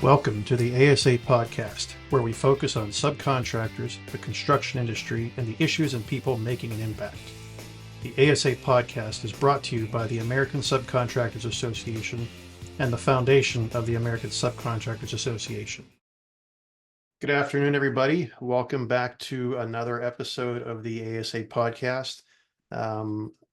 Welcome to the ASA podcast, where we focus on subcontractors, the construction industry, and the issues and people making an impact. The ASA podcast is brought to you by the American Subcontractors Association and the Foundation of the American Subcontractors Association. Good afternoon, everybody. Welcome back to another episode of the ASA podcast.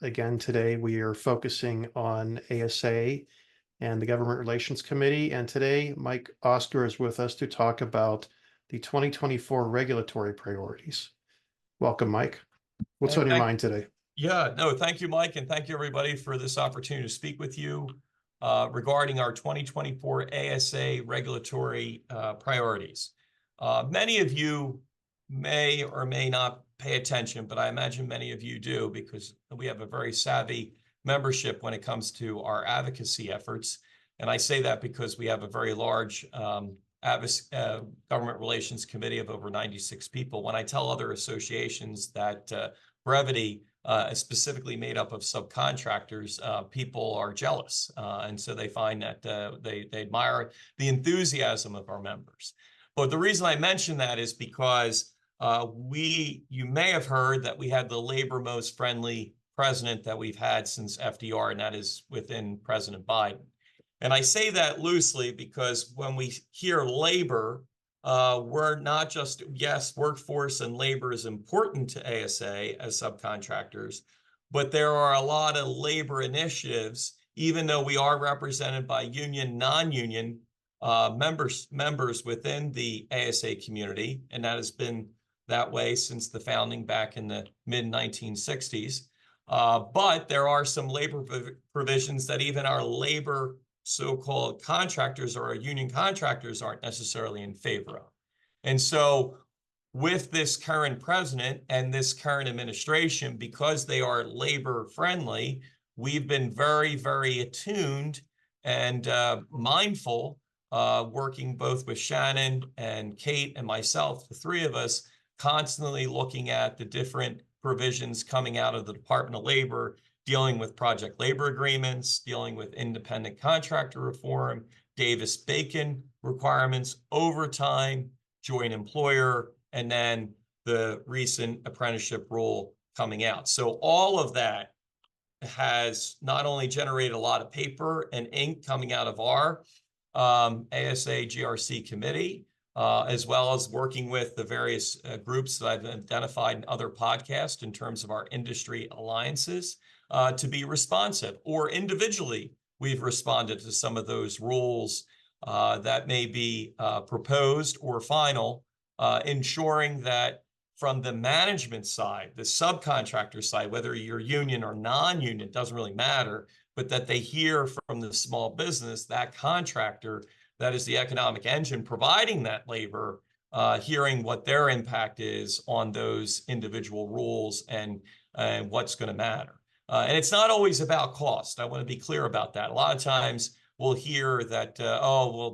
Again, today we are focusing on ASA and the Government Relations Committee. And today, Mike Oscar is with us to talk about the 2024 regulatory priorities. Welcome, Mike. What's on your mind today? Thank you, Mike, and thank you, everybody, for this opportunity to speak with you regarding our 2024 ASA regulatory priorities. Many of you may or may not pay attention, but I imagine many of you do, because we have a very savvy membership when it comes to our advocacy efforts. And I say that because we have a very large government relations committee of over 96 people. When I tell other associations that Brevity is specifically made up of subcontractors, people are jealous. And so they find that they admire the enthusiasm of our members. But the reason I mention that is because you may have heard that we had the labor most friendly president that we've had since FDR, and that is within President Biden. And I say that loosely because when we hear labor, we're not just, yes, workforce and labor is important to ASA as subcontractors, but there are a lot of labor initiatives, even though we are represented by union, non-union members within the ASA community, and that has been that way since the founding back in the mid-1960s. But there are some labor provisions that even our labor so-called contractors or our union contractors aren't necessarily in favor of. And so with this current president and this current administration, because they are labor friendly, we've been very, very attuned and mindful, working both with Shannon and Kate and myself, the three of us, constantly looking at the different provisions coming out of the Department of Labor, dealing with project labor agreements, dealing with independent contractor reform, Davis-Bacon requirements, overtime, joint employer, and then the recent apprenticeship rule coming out. So all of that has not only generated a lot of paper and ink coming out of our ASA GRC committee, as well as working with the various groups that I've identified in other podcasts in terms of our industry alliances to be responsive. Or individually, we've responded to some of those rules that may be proposed or final, ensuring that from the management side, the subcontractor side, whether you're union or non-union, it doesn't really matter, but that they hear from the small business, that contractor, that is the economic engine providing that labor, hearing what their impact is on those individual rules and what's going to matter. And it's not always about cost. I want to be clear about that. A lot of times we'll hear that,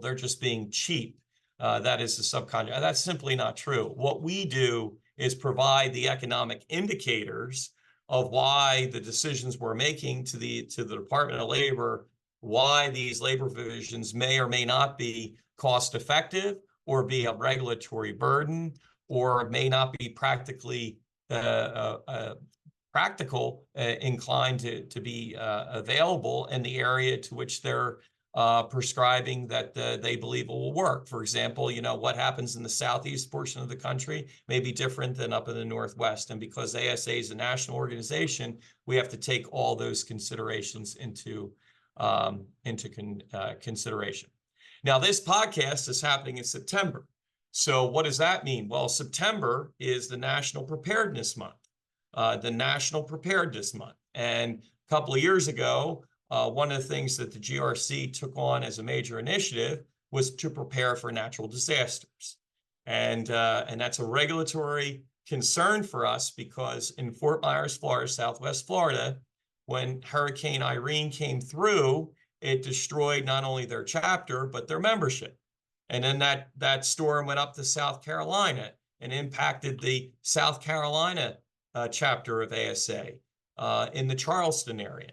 they're just being cheap. That is the subcontractor. That's simply not true. What we do is provide the economic indicators of why the decisions we're making to the Department of Labor, why these labor provisions may or may not be cost effective or be a regulatory burden or may not be practical inclined to be available in the area to which they're prescribing that they believe will work. For example, what happens in the southeast portion of the country may be different than up in the northwest. And because ASA is a national organization, we have to take all those considerations into consideration. Now, this podcast is happening in September. So what does that mean? Well, September is the National Preparedness Month. And a couple of years ago, one of the things that the GRC took on as a major initiative was to prepare for natural disasters. And that's a regulatory concern for us because in Fort Myers, Florida, Southwest Florida, when Hurricane Irene came through, it destroyed not only their chapter, but their membership. And then that storm went up to South Carolina and impacted the South Carolina chapter of ASA in the Charleston area.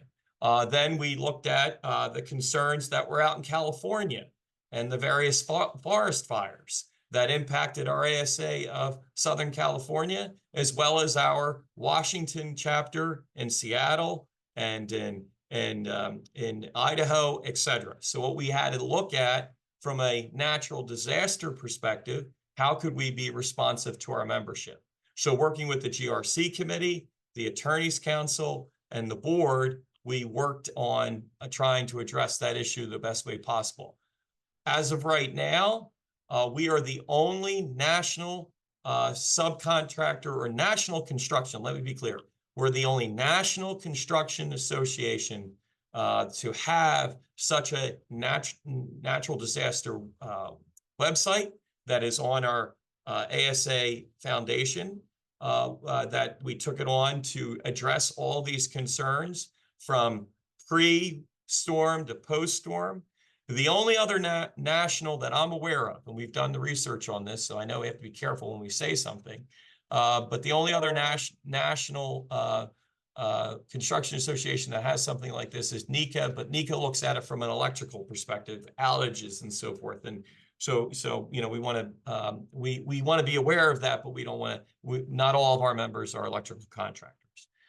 Then we looked at the concerns that were out in California and the various forest fires that impacted our ASA of Southern California, as well as our Washington chapter in Seattle and in Idaho, et cetera. So what we had to look at from a natural disaster perspective, how could we be responsive to our membership? So working with the GRC committee, the Attorneys Council, and the board, we worked on trying to address that issue the best way possible. As of right now, we are the only national subcontractor or national construction, let me be clear, we're the only national construction association to have such a natural disaster website that is on our ASA Foundation, that we took it on to address all these concerns from pre-storm to post-storm. The only other national that I'm aware of, and we've done the research on this, so I know we have to be careful when we say something, but the only other national construction association that has something like this is NECA, but NECA looks at it from an electrical perspective, outages and so forth. And so you know, we want to be aware of that, but we don't want to. Not all of our members are electrical contractors.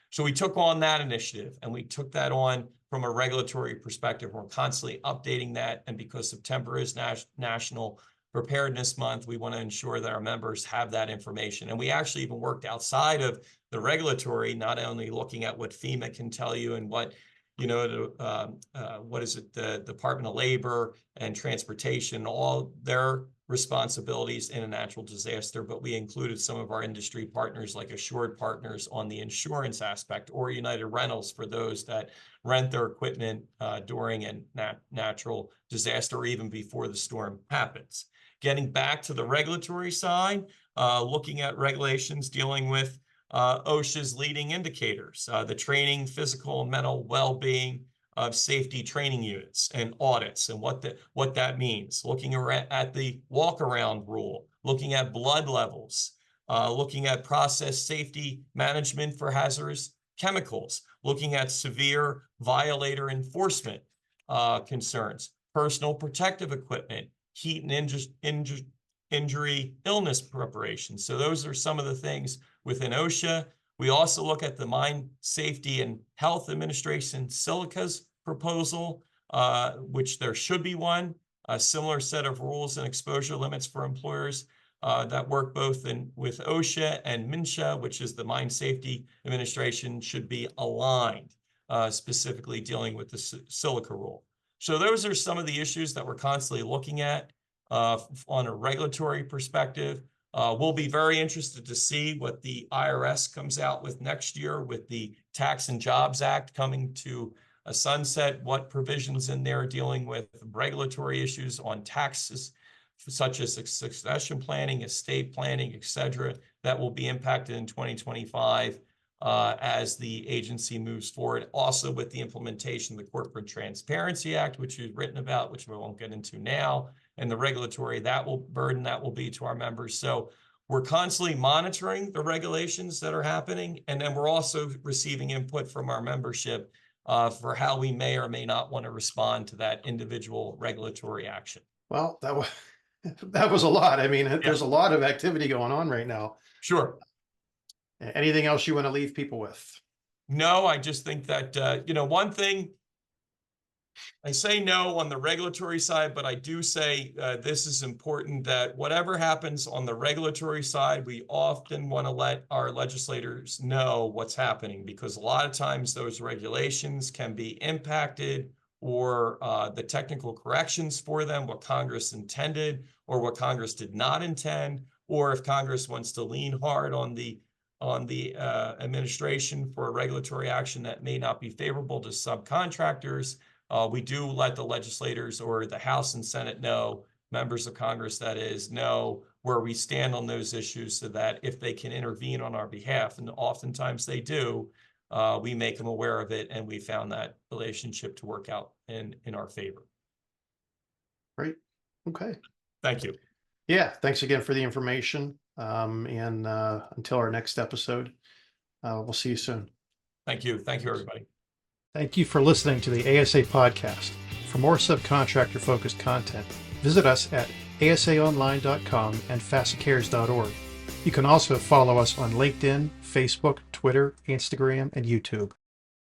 So we took on that initiative, and we took that on from a regulatory perspective. We're constantly updating that, and because September is National Preparedness Month, we want to ensure that our members have that information. And we actually even worked outside of the regulatory, not only looking at what FEMA can tell you and what, you know, what is it, the Department of Labor and Transportation, all their responsibilities in a natural disaster, but we included some of our industry partners like Assured Partners on the insurance aspect, or United Rentals for those that rent their equipment during a natural disaster or even before the storm happens. Getting back to the regulatory side, looking at regulations dealing with OSHA's leading indicators, the training, physical and mental well-being of safety training units and audits and what that means. Looking at the walk-around rule, looking at blood levels, looking at process safety management for hazardous chemicals, looking at severe violator enforcement concerns, personal protective equipment, heat and injury illness preparation. So those are some of the things within OSHA. We also look at the Mine Safety and Health Administration Silica's proposal, which there should be one, a similar set of rules and exposure limits for employers that work both with OSHA and MNSHA, which is the Mine Safety Administration, should be aligned, specifically dealing with the silica rule. So those are some of the issues that we're constantly looking at on a regulatory perspective. We'll be very interested to see what the IRS comes out with next year with the Tax and Jobs Act coming to a sunset, what provisions in there dealing with regulatory issues on taxes, such as succession planning, estate planning, et cetera, that will be impacted in 2025 as the agency moves forward. Also with the implementation of the Corporate Transparency Act, which we've written about, which we won't get into now, and the regulatory burden that will be to our members. So we're constantly monitoring the regulations that are happening, and then we're also receiving input from our membership for how we may or may not want to respond to that individual regulatory action. Well, that was a lot. I mean, there's a lot of activity going on right now. Sure. Anything else you want to leave people with? No, I just think that, you know, one thing, I say no on the regulatory side, but I do say this is important, that whatever happens on the regulatory side, we often want to let our legislators know what's happening, because a lot of times those regulations can be impacted, or the technical corrections for them, what Congress intended or what Congress did not intend, or if Congress wants to lean hard on the administration for a regulatory action that may not be favorable to subcontractors. We do let the legislators, or the House and Senate, know, members of Congress that is, know where we stand on those issues, so that if they can intervene on our behalf, and oftentimes they do, we make them aware of it, and we found that relationship to work out in our favor. Great. Okay. Thank you. Yeah. Thanks again for the information. And until our next episode, we'll see you soon. Thank you. Thank you, everybody. Thank you for listening to the ASA podcast. For more subcontractor-focused content, visit us at asaonline.com and fastcares.org. You can also follow us on LinkedIn, Facebook, Twitter, Instagram, and YouTube.